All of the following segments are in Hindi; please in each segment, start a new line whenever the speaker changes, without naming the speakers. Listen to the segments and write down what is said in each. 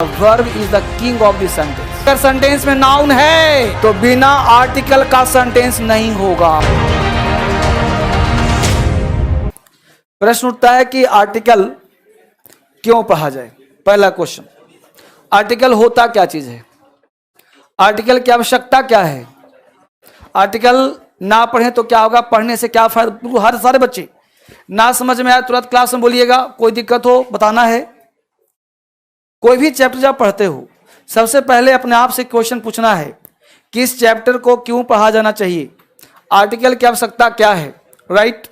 Verb is the king of the sentence. अगर सेंटेंस में नाउन है तो बिना आर्टिकल का सेंटेंस नहीं होगा। प्रश्न उठता है कि आर्टिकल क्यों पढ़ा जाए। पहला क्वेश्चन, आर्टिकल होता क्या चीज है, आर्टिकल की आवश्यकता क्या है, आर्टिकल ना पढ़ें तो क्या होगा, पढ़ने से क्या फायदा। हर सारे बच्चे ना समझ में आए तुरंत क्लास में बोलिएगा, कोई दिक्कत हो बताना है। कोई भी चैप्टर जब पढ़ते हो सबसे पहले अपने आप से क्वेश्चन पूछना है कि इस चैप्टर को क्यों पढ़ा जाना चाहिए, आर्टिकल की आवश्यकता क्या है। राइट,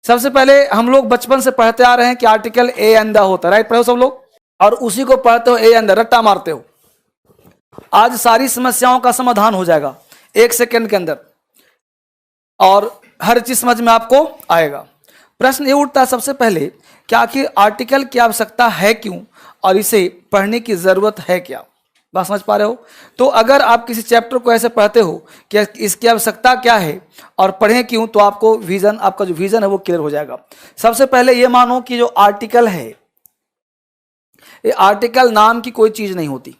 सबसे पहले हम लोग बचपन से पढ़ते आ रहे हैं कि आर्टिकल ए एंड द होता है। राइट, पढ़ो सब लोग, और उसी को पढ़ते हो ए एंड द, रट्टा मारते हो। आज सारी समस्याओं का समाधान हो जाएगा 1 सेकंड के अंदर और हर चीज समझ में आपको आएगा। प्रश्न ये उठता है सबसे पहले कि आखिर आर्टिकल की आवश्यकता है क्यों और इसे पढ़ने की जरूरत है क्या। बात समझ पा रहे हो? तो अगर आप किसी चैप्टर को ऐसे पढ़ते हो कि इसकी आवश्यकता क्या है और पढ़ें क्यों, तो आपको विजन, आपका जो विजन है वो क्लियर हो जाएगा। सबसे पहले ये मानो कि जो आर्टिकल है, ये आर्टिकल नाम की कोई चीज नहीं होती।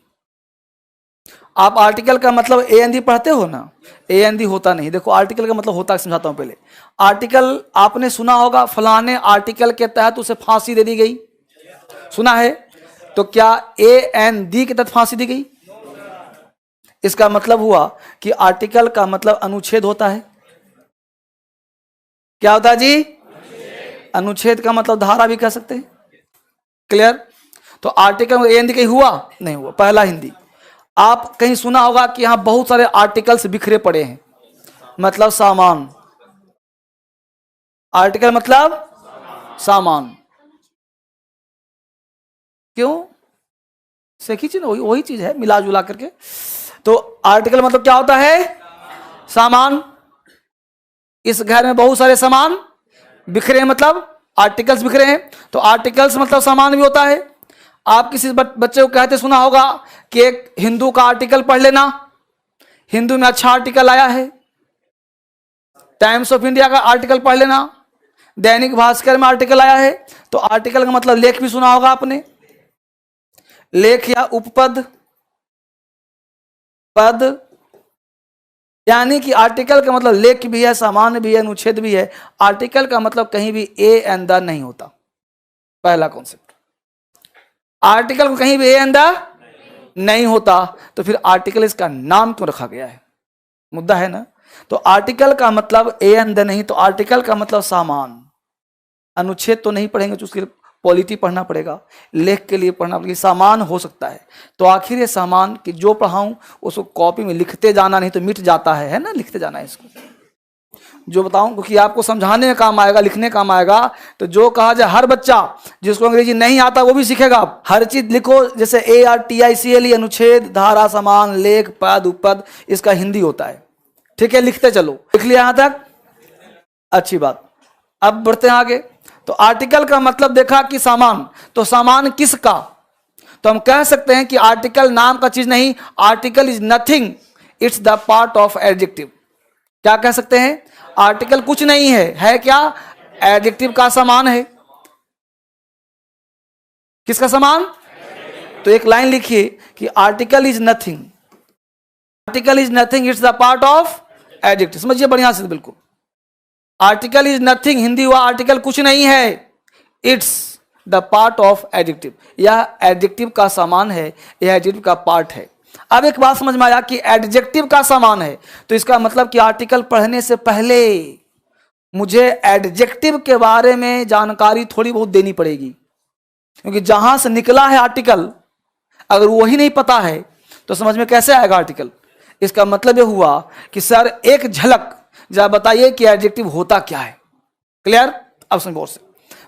आप आर्टिकल का मतलब ए एन दी पढ़ते हो ना, ए एन दी होता नहीं। देखो आर्टिकल का मतलब होता, समझाता हूं पहले। आर्टिकल आपने सुना होगा, फलाने आर्टिकल के तहत उसे फांसी दे दी गई, सुना है? तो क्या ए एन दी के तहत फांसी दी गई? इसका मतलब हुआ कि आर्टिकल का मतलब अनुच्छेद होता है। क्या होता है जी? अनुच्छेद का मतलब धारा भी कह सकते हैं। क्लियर? तो आर्टिकल ए एन दी कहीं हुआ नहीं हुआ। पहला हिंदी, आप कहीं सुना होगा कि यहां बहुत सारे आर्टिकल्स बिखरे पड़े हैं, मतलब सामान। आर्टिकल मतलब सामान। क्यों? सेखी चीज, वही चीज है मिला जुला करके। तो आर्टिकल मतलब क्या होता है? सामान। इस घर में बहुत सारे सामान बिखरे हैं, मतलब आर्टिकल्स बिखरे हैं। तो आर्टिकल्स मतलब सामान भी होता है। आप किसी बच्चे को कहते सुना होगा कि एक हिंदू का आर्टिकल पढ़ लेना, हिंदू में अच्छा आर्टिकल आया है। टाइम्स ऑफ इंडिया का आर्टिकल पढ़ लेना, दैनिक भास्कर में आर्टिकल आया है। तो आर्टिकल का मतलब लेख भी सुना होगा आपने, लेख या उपपद, पद। यानी कि आर्टिकल का मतलब लेख भी है, सामान्य भी है, अनुच्छेद भी है। आर्टिकल का मतलब कहीं भी ए एंड द नहीं होता। पहला कॉन्सेप्ट, आर्टिकल को कहीं भी ए एंड द नहीं होता, तो फिर आर्टिकल इसका नाम क्यों रखा गया है? मुद्दा है ना। तो आर्टिकल का मतलब ए एंड द नहीं, तो आर्टिकल का मतलब सामान। अनुच्छेद तो नहीं पढ़ेंगे तो उसके लिए पॉलिटी पढ़ना पड़ेगा, लेख के लिए पढ़ना पड़ेगा। सामान हो सकता है। तो आखिर ये सामान कि जो पढ़ाऊं उसको कॉपी में लिखते जाना, नहीं तो मिट जाता है ना, लिखते जाना है इसको। जो बताऊं क्योंकि आपको समझाने में काम आएगा, लिखने काम आएगा। तो जो कहा जाए, हर बच्चा जिसको अंग्रेजी नहीं आता वो भी सीखेगा। हर चीज लिखो, जैसे ARTICLE, अनुच्छेद, धारा, सामान, लेख, पद, उपपद, इसका हिंदी होता है। ठीक है, लिखते चलो। लिख लिया यहां तक? अच्छी बात। अब बढ़ते हैं आगे। तो आर्टिकल का मतलब देखा कि सामान, तो सामान किसका? तो हम कह सकते हैं कि आर्टिकल नाम का चीज नहीं, article is nothing, it's the part of adjective. क्या कह सकते हैं? आर्टिकल कुछ नहीं है क्या? एडजेक्टिव का सामान है। किसका सामान? तो एक लाइन लिखिए कि article is nothing, article is nothing, it's the part of adjective. समझिए बढ़िया से, बिल्कुल। आर्टिकल इज नथिंग, हिंदी हुआ आर्टिकल कुछ नहीं है, it's the part of adjective. यह एडजेक्टिव का सामान है, यह एडजेक्टिव का पार्ट है। अब एक बात समझ में आया कि एडजेक्टिव का सामान है, तो इसका मतलब कि आर्टिकल पढ़ने से पहले मुझे एडजेक्टिव के बारे में जानकारी थोड़ी बहुत देनी पड़ेगी, क्योंकि जहां से निकला है आर्टिकल अगर वही नहीं पता है तो समझ में कैसे आएगा आर्टिकल। इसका मतलब यह हुआ कि सर एक झलक जरा बताइए कि एडजेक्टिव होता क्या है। क्लियर? अब समझ गौर से।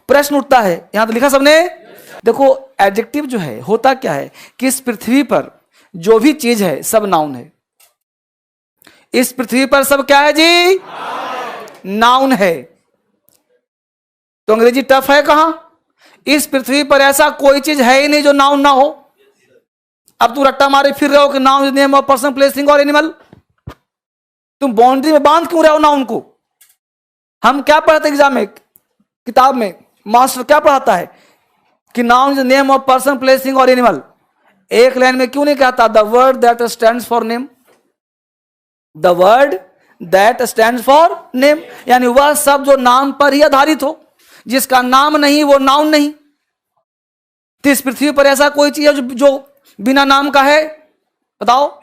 प्रश्न उठता है, यहां तो लिखा सबने। देखो एडजेक्टिव जो है होता क्या है कि इस पृथ्वी पर जो भी चीज है सब नाउन है। इस पृथ्वी पर सब क्या है जी? नाउन है। तो अंग्रेजी टफ है कहां? इस पृथ्वी पर ऐसा कोई चीज है ही नहीं जो नाउन ना हो। अब तू रट्टा मारे फिर रहे हो कि noun is name of person, place, thing और एनिमल। तुम बाउंड्री में बांध क्यों रहे हो नाउन को? हम क्या पढ़ते एग्जाम में, किताब में मास्टर क्या पढ़ाता है कि noun is name of person, place, thing और एनिमल। एक लाइन में क्यों नहीं कहता the word that stands for name? The word that stands for name, यानी वह सब जो नाम पर ही आधारित हो, जिसका नाम नहीं वो नाउन नहीं। तो इस पृथ्वी पर ऐसा कोई चीज है जो बिना नाम का है? बताओ,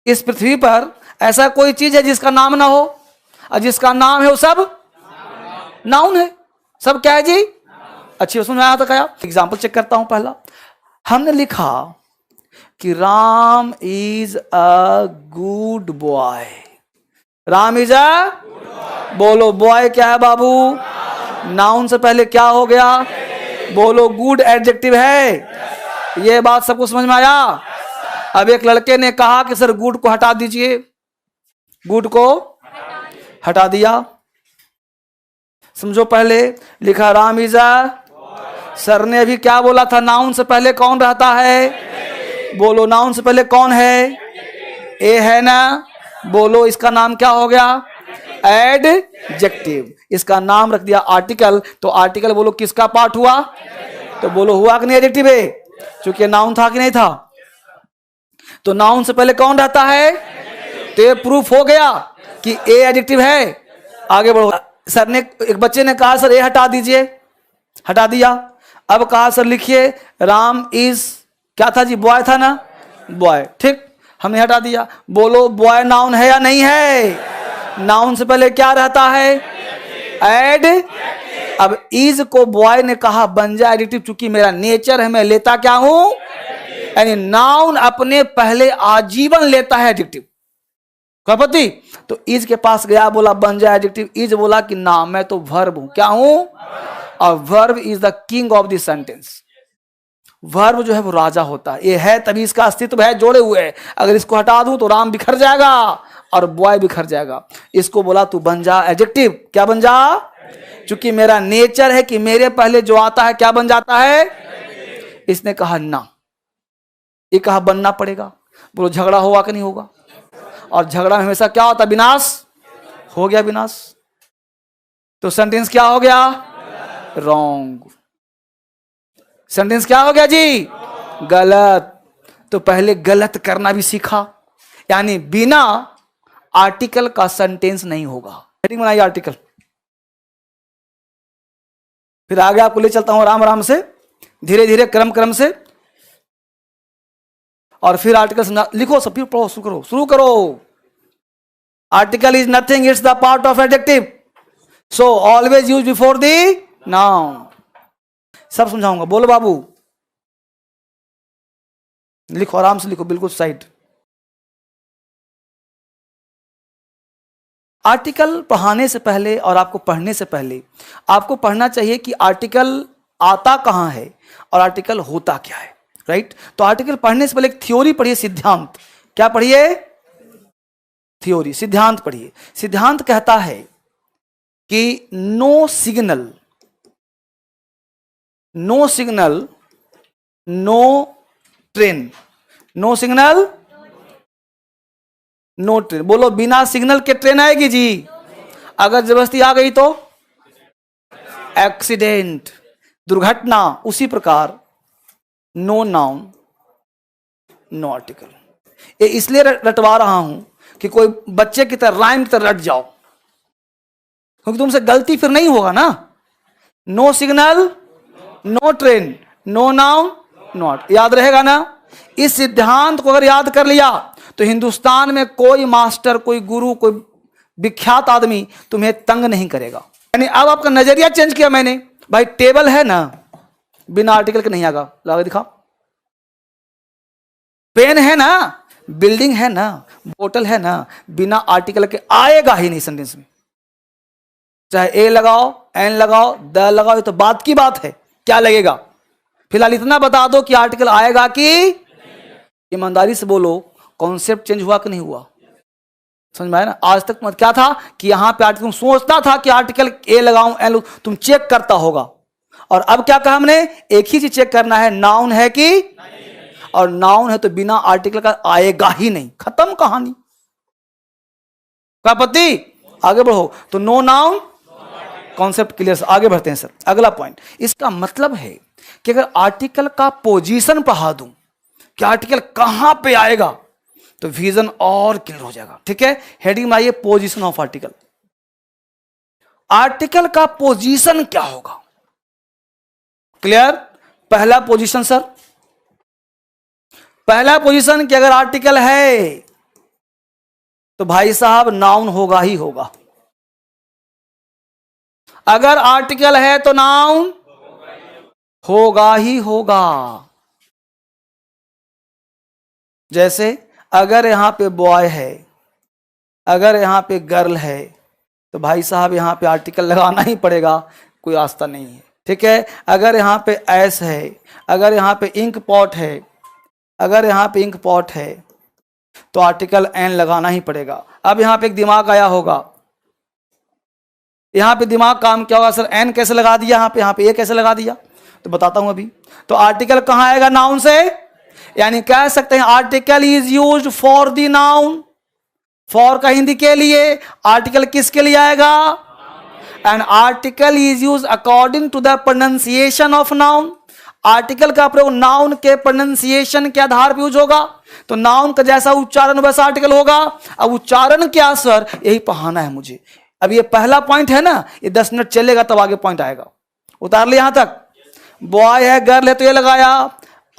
इस पृथ्वी पर ऐसा कोई चीज है जिसका नाम ना हो? और जिसका नाम है वो सब नाउन है। सब क्या है जी? अच्छी समझ में आया तो क्या? एग्जाम्पल चेक करता हूं। पहला हमने लिखा कि Ram is a good boy. Ram is a, बोलो बॉय क्या है बाबू? नाउन से पहले क्या हो गया? बोलो गुड एडजेक्टिव है। ये बात सबको समझ में आया? अब एक लड़के ने कहा कि सर गुड को हटा दीजिए, गुड को हटा दिया। समझो, पहले लिखा राम इज अ, सर ने अभी क्या बोला था? नाउन से पहले कौन रहता है? बोलो नाउन से पहले कौन है? ए है ना? बोलो इसका नाम क्या हो गया? एडजेक्टिव। इसका नाम रख दिया आर्टिकल, तो आर्टिकल बोलो किसका पार्ट हुआ? तो बोलो हुआ कि नहीं एडजेक्टिव है? क्योंकि नाउन था कि नहीं था? तो नाउन से पहले कौन रहता है? तो ये प्रूफ हो गया कि ए एडजेक्टिव है। आगे बढ़ो। सर ने, एक बच्चे ने कहा सर ए हटा दीजिए, हटा दिया। अब कहा सर लिखिए राम इज, क्या था जी? बॉय था ना? बॉय, ठीक, हमने हटा दिया। बोलो बॉय नाउन है या नहीं है? नाउन से पहले क्या रहता है? एड। अब इज को बॉय ने कहा बन जा एडजेक्टिव, चूंकि मेरा नेचर है मैं लेता क्या हूं? यानी नाउन अपने पहले आजीवन लेता है एडजेक्टिव। पति तो इज के पास गया, बोला बन जा एडजेक्टिव। इज बोला कि ना मैं तो वर्ब हूं। क्या हूं? और verb is the king of the sentence. Verb जो है वो राजा होता है। ये है तभी इसका अस्तित्व है, जोड़े हुए है। अगर इसको हटा दूं तो राम बिखर जाएगा और बॉय बिखर जाएगा। इसको बोला तू बन जा एडजेक्टिव। क्या बन जा? चूंकि मेरा नेचर है कि मेरे पहले जो आता है क्या बन जाता है? इसने कहा ना, ये कहा बनना पड़ेगा। बोलो झगड़ा होगा कि नहीं होगा? और झगड़ा में हमेशा क्या होता? विनाश। हो गया विनाश, तो सेंटेंस क्या हो गया? रॉन्ग। सेंटेंस क्या हो गया जी? गलत। तो पहले गलत करना भी सीखा, यानी बिना आर्टिकल का सेंटेंस नहीं होगा। हेडिंग बनाइए आर्टिकल। फिर आगे आपको ले चलता हूं आराम आराम से, धीरे धीरे क्रम क्रम से, और फिर आर्टिकल समझा। लिखो सब, फिर पढ़ो, शुरू करो। Article is nothing, it's the part of adjective, so always use before the noun. सब समझाऊंगा, बोलो बाबू। लिखो आराम से, लिखो बिल्कुल साइड। आर्टिकल पढ़ाने से पहले और आपको पढ़ने से पहले आपको पढ़ना चाहिए कि आर्टिकल आता कहां है और आर्टिकल होता क्या है, राइट? तो आर्टिकल पढ़ने से पहले एक थ्योरी पढ़िए, सिद्धांत। क्या पढ़िए? थ्योरी, सिद्धांत पढ़िए। सिद्धांत कहता है कि no signal, no signal no train. No signal no train. बोलो बिना सिग्नल के ट्रेन आएगी जी? अगर जबरदस्ती आ गई तो एक्सीडेंट, दुर्घटना। उसी प्रकार नो नाउन नो आर्टिकल। ये इसलिए रटवा रहा हूं कि कोई बच्चे की तरह राइम की तरह रट जाओ, क्योंकि तुमसे गलती फिर नहीं होगा ना। No signal no train, no noun not, याद रहेगा ना? इस सिद्धांत को अगर याद कर लिया तो हिंदुस्तान में कोई मास्टर, कोई गुरु, कोई विख्यात आदमी तुम्हें तंग नहीं करेगा। यानी अब आपका नजरिया चेंज किया मैंने। भाई टेबल है ना, बिना आर्टिकल के नहीं आएगा। लाओ दिखा। पेन है ना, बिल्डिंग है ना, बोतल है ना, बिना आर्टिकल के आएगा ही नहीं सेंटेंस में। चाहे ए लगाओ, एन लगाओ, द लगाओ, ये तो बात की बात है, क्या लगेगा। फिलहाल इतना बता दो कि आर्टिकल आएगा कि? ईमानदारी से बोलो, कॉन्सेप्ट चेंज हुआ कि नहीं हुआ? समझ में आया ना? आज तक मत क्या था कि यहां पे आर्टिकल, तुम सोचता था कि आर्टिकल ए लगाऊं, एन लगाऊं, तुम चेक करता होगा। और अब क्या कहा हमने? एक ही चीज चेक करना है, नाउन है कि? और नाउन है तो बिना आर्टिकल का आएगा ही नहीं। खत्म कहानी। क्या पति? आगे बढ़ो। तो नो नाउन, कॉन्सेप्ट क्लियर। आगे बढ़ते हैं सर, अगला पॉइंट। इसका मतलब है कि अगर आर्टिकल का पोजीशन पढ़ा दूं कि आर्टिकल कहां पे आएगा, तो विजन और क्लियर हो जाएगा। ठीक है, हेडिंग में आइए पोजीशन ऑफ आर्टिकल। आर्टिकल का पोजीशन क्या होगा, क्लियर। पहला पोजीशन सर, पहला पोजीशन कि अगर आर्टिकल है तो भाई साहब नाउन होगा ही होगा। अगर आर्टिकल है तो नाउन होगा ही होगा। जैसे अगर यहां पे बॉय है, अगर यहां पे गर्ल है, तो भाई साहब यहां पे आर्टिकल लगाना ही पड़ेगा, कोई रास्ता नहीं है। ठीक है, अगर यहां पे एस है, अगर यहां पे इंक पॉट है, अगर यहां पे इंक पॉट है, तो आर्टिकल एन लगाना ही पड़ेगा। अब यहां पे एक दिमाग आया होगा, यहां पे दिमाग काम क्या होगा, सर एन कैसे लगा दिया, यहां पे ए कैसे लगा दिया, तो बताता हूं अभी। तो आर्टिकल कहां आएगा, नाउन से, यानी कह सकते हैं article is used for the noun. For का हिंदी के लिए, आर्टिकल किसके लिए आएगा, and article is used according to the pronunciation of noun. Article का प्रयोग नाउन के प्रोनाउंसिएशन के आधार पर यूज होगा, तो नाउन का जैसा उच्चारण वैसा आर्टिकल होगा। अब उच्चारण क्या सर, यही पढ़ाना है मुझे। अब ये पहला पॉइंट है ना, ये 10 मिनट चलेगा तब आगे पॉइंट आएगा। उतार लिया यहां तक, बॉय है गर्ल है तो ये लगाया,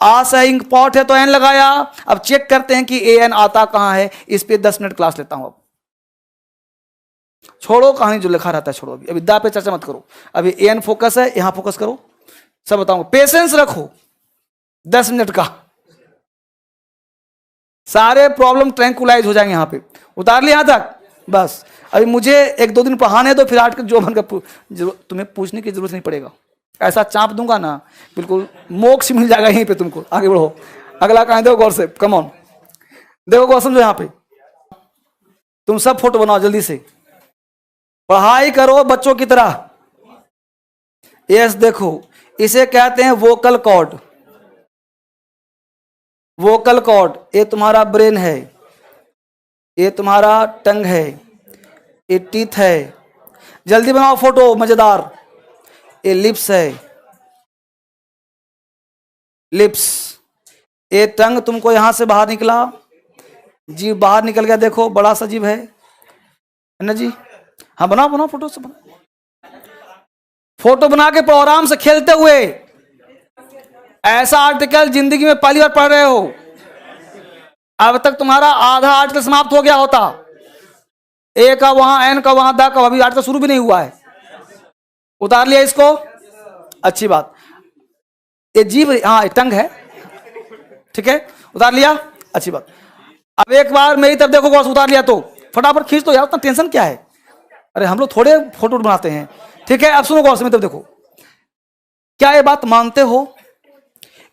आस है इंक पॉट है तो एन लगाया। अब चेक करते हैं कि ए एन आता कहां है, इस पे 10 मिनट क्लास लेता हूं। अब छोड़ो कहानी जो लिखा रहता है, छोड़ो अभी दा पे चर्चा मत करो। अभी ए एन फोकस है, यहां फोकस करो, सब बताऊंगा। पेशेंस रखो 10 मिनट का, सारे प्रॉब्लम ट्रैंकुलाइज हो जाएंगे यहां पे। उतार लिया यहां तक, बस अभी मुझे 1-2 दिन पढ़ाने दो, फिर आर्टिकल जो बनकर तुम्हें पूछने की जरूरत नहीं पड़ेगा। ऐसा चाप दूंगा ना, बिल्कुल मोक्ष मिल जाएगा यहीं पे तुमको। आगे बढ़ो, अगला कहां, देखो गौर से, कम ऑन, देखो गौर समझो। यहां पे तुम सब फोटो बनाओ जल्दी से, पढ़ाई करो बच्चों की तरह। यस देखो, इसे कहते हैं वोकल कॉर्ड। वोकल कॉर्ड, ये तुम्हारा ब्रेन है, ये तुम्हारा टंग है, ये टीथ है। जल्दी बनाओ फोटो मजेदार। ये लिप्स है, लिप्स। ये टंग तुमको यहां से बाहर निकला, जीभ बाहर निकल गया, देखो बड़ा सा जीभ है ना जी। हाँ बनाओ बनाओ फोटो से, फोटो बना के आराम से खेलते हुए। ऐसा आर्टिकल जिंदगी में पहली बार पढ़ रहे हो, अब तक तुम्हारा आधा आर्टिकल समाप्त हो गया होता। ए का वहां, एन का वहां, दा का, अभी आर्टिकल शुरू भी नहीं हुआ है। उतार लिया इसको, अच्छी बात। ये जीभ, हाँ टंग है, ठीक है, उतार लिया, अच्छी बात। अब एक बार मेरी तरफ देखो, गौर उतार लिया तो फटाफट खींच दो यार, उतना टेंशन क्या है। अरे हम लोग थोड़े फोटो बनाते हैं, ठीक है। अब सुनो गौर से, मेरी तरफ देखो। क्या ये बात मानते हो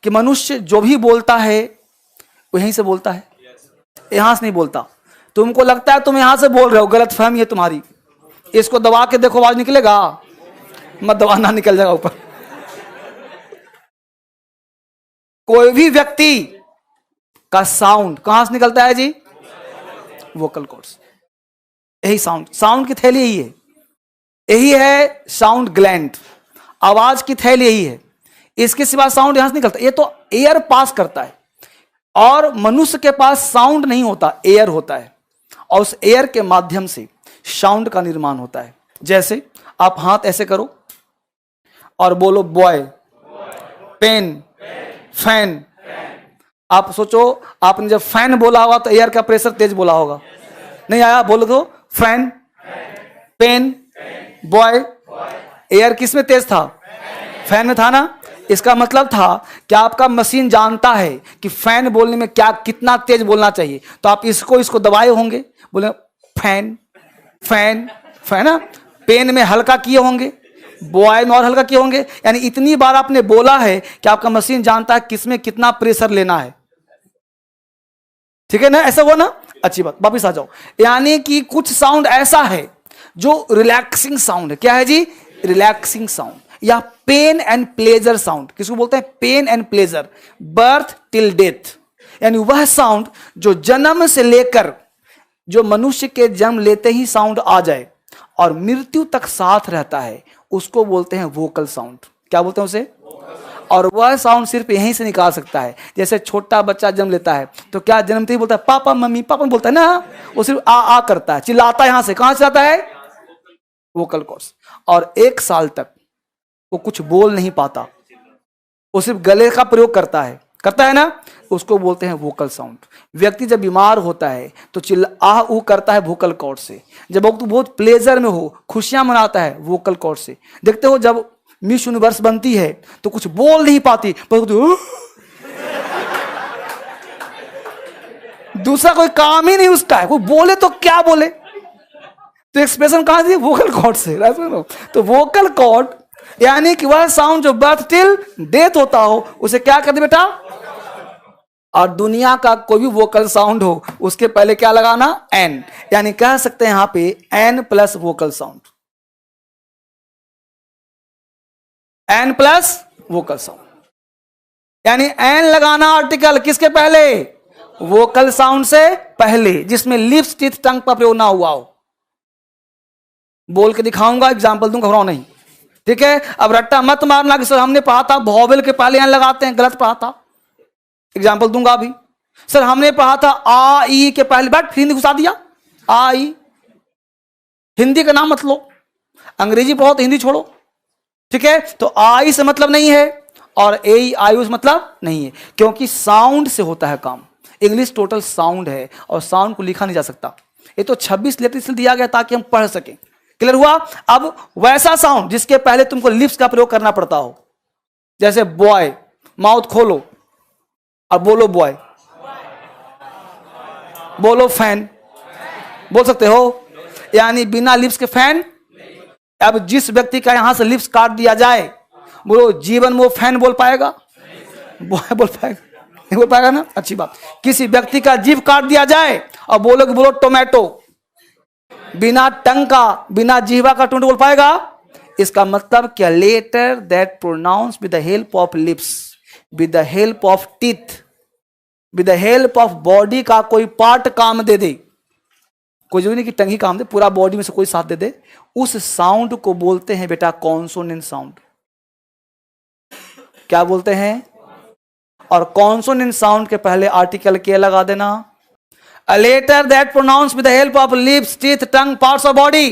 कि मनुष्य जो भी बोलता है वो यहीं से बोलता है, यहां से नहीं बोलता। तुमको लगता है तुम यहां से बोल रहे हो, गलत फहमी है तुम्हारी। इसको दबा के देखो, आवाज निकलेगा, मत दबाना, निकल जाएगा ऊपर। कोई भी व्यक्ति का साउंड कहां से निकलता है जी, वोकल कॉर्ड्स। यही साउंड की थैली यही है, यही है साउंड ग्लैंड, आवाज की थैली यही है। इसके सिवा साउंड यहां से निकलता, ये तो एयर पास करता है। और मनुष्य के पास साउंड नहीं होता, एयर होता है, और उस एयर के माध्यम से साउंड का निर्माण होता है। जैसे आप हाथ ऐसे करो और बोलो बॉय, पेन, फैन। आप सोचो, आपने जब फैन बोला होगा तो एयर का प्रेशर तेज बोला होगा, नहीं आया। बोलो तो फैन, पेन, बॉय। एयर किस में तेज था, फैन में था ना। इसका मतलब था कि आपका मशीन जानता है कि फैन बोलने में क्या, कितना तेज बोलना चाहिए, तो आप इसको दबाए होंगे, बोले फैन, फैन, फैन ना। पेन में हल्का किए होंगे, बॉय में और हल्का किए होंगे, यानी इतनी बार आपने बोला है कि आपका मशीन जानता है किसमें कितना प्रेशर लेना है, ठीक है ना। ऐसा हुआ ना, अच्छी बात। वापिस आ जाओ। यानी कि कुछ साउंड ऐसा है जो रिलैक्सिंग साउंड है। क्या है जी, रिलैक्सिंग साउंड, या पेन एंड प्लेजर साउंड। किसको बोलते हैं, pain and pleasure, birth till death. यानी वह साउंड जो जन्म से लेकर, जो मनुष्य के जन्म लेते ही साउंड आ जाए और मृत्यु तक साथ रहता है, उसको बोलते हैं वोकल साउंड। क्या बोलते हैं उसे, और वह साउंड सिर्फ यहीं से निकाल सकता है। जैसे छोटा बच्चा जन्म लेता है तो क्या जन्मते ही बोलता है पापा मम्मी, पापा बोलता है ना, वो सिर्फ आ करता है, चिल्लाता है। यहां से कहां से आता है? Vocal cords. और 1 साल तक वो कुछ बोल नहीं पाता, वो सिर्फ गले का प्रयोग करता है ना, उसको बोलते हैं वोकल साउंड। व्यक्ति जब बीमार होता है तो चिल्ला ऊ करता है वोकल कॉर्ड से। जब वो बहुत प्लेजर में हो, खुशियां मनाता है, वोकल कॉर्ड से। देखते हो जब मिस यूनिवर्स बनती है तो कुछ बोल नहीं पाती, पर दूसरा कोई काम ही नहीं उसका है, कोई बोले तो क्या बोले, तो एक्सप्रेशन कहां से? वोकल कॉर्ड से। तो वोकल कॉर्ड यानी कि वह साउंड जो बर्थ टिल डेथ होता हो, उसे क्या कहते बेटा? और दुनिया का कोई भी वोकल साउंड हो उसके पहले क्या लगाना? एन। यानी कह सकते हैं यहां पे an plus vocal sound, an plus vocal sound. यानी एन लगाना आर्टिकल किसके पहले? वोकल साउंड से पहले, जिसमें लिप्स टीथ टंग का प्रयोग ना हुआ हो। बोल के दिखाऊंगा, एग्जाम्पल दूंगा, घबराओ नहीं, ठीक है? अब रट्टा मत मारना कि सर हमने पढ़ा था वॉवेल के पहले एन लगाते हैं, गलत पढ़ा था। एग्जाम्पल दूंगा अभी। सर हमने पढ़ा था आ ई के पहले, बैठ फिर हिंदी घुसा दिया, आ ई। हिंदी का नाम मत लो, अंग्रेजी पढ़ो तो हिंदी छोड़ो, ठीक है? तो आई से मतलब नहीं है और ए आयु से मतलब नहीं है, क्योंकि साउंड से होता है काम। इंग्लिश टोटल साउंड है और साउंड को लिखा नहीं जा सकता। ये तो 26 लेटर इसलिए दिया गया ताकि हम पढ़ सकें। क्लियर हुआ? अब वैसा साउंड जिसके पहले तुमको लिप्स का प्रयोग करना पड़ता हो, जैसे बॉय, माउथ खोलो और बोलो बॉय, बोलो फैन, बोल सकते हो? यानी बिना लिप्स के फैन। अब जिस व्यक्ति का यहां से लिप्स काट दिया जाए, बोलो जीवन में वो फैन बोल पाएगा? बॉय बोल पाएगा? नहीं बोल पाएगा ना, अच्छी बात। किसी व्यक्ति का जीभ काट दिया जाए और बोलोगे बोलो टोमेटो, बिना टंग का, बिना जीवा का टोमेटो बोल पाएगा? इसका मतलब क्या? Letter that pronounce with the help of lips, with the help of teeth, with the help of body का कोई पार्ट काम दे दे, कोई जरूरी नहीं कि टंग ही काम दे, पूरा बॉडी में से कोई साथ दे दे, उस साउंड को बोलते हैं बेटा कॉन्सोनेंट साउंड। क्या बोलते हैं? और कॉन्सोनेंट साउंड के पहले आर्टिकल के लगा देना। A letter that pronounced with the help of lips, teeth, tongue, parts of body,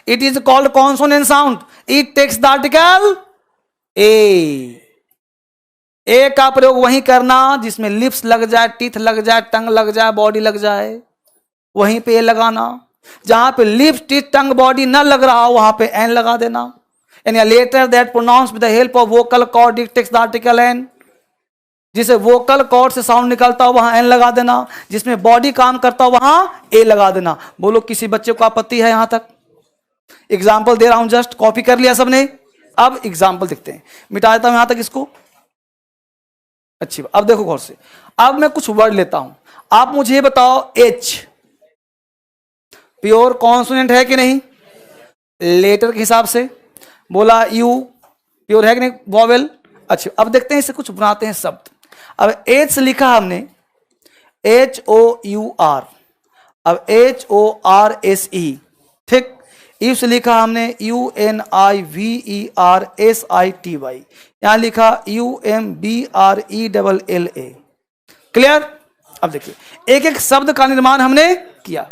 it is called consonant sound. It takes the article A. ए का प्रयोग वहीं करना जिसमें लिप्स लग जाए, टीथ लग जाए, टंग लग जाए, बॉडी लग जाए, वहीं पे ए लगाना। जहां पे लिप्स, टीथ, टंग, बॉडी न लग रहा हो वहां पे एन लगा देना। यानी letter that pronounce with the help of vocal cord, it takes the article an. जिसे वोकल कॉर्ड से साउंड निकलता हो वहां एन लगा देना, जिसमें बॉडी काम करता हो वहां ए लगा देना। बोलो किसी बच्चे को आपत्ति है यहां तक? एग्जाम्पल दे रहा हूं, जस्ट कॉपी कर लिया सबने। अब एग्जाम्पल देखते हैं, मिटा देता हूं यहां तक इसको। अच्छी बात, अब देखो गौर से। अब मैं कुछ वर्ड लेता हूं, आप मुझे बताओ एच प्योर कॉन्सोनेंट है कि नहीं? लेटर के हिसाब से बोला यू प्योर है कि नहीं? वॉवेल। अच्छा, अब देखते हैं इसे कुछ बनाते हैं शब्द। अब एच से लिखा हमने HOUR, अब HORSE, ठीक। यू से लिखा हमने UNIVERSITY, यहां लिखा UMBRELLA। क्लियर? अब देखिए एक एक शब्द का निर्माण हमने किया।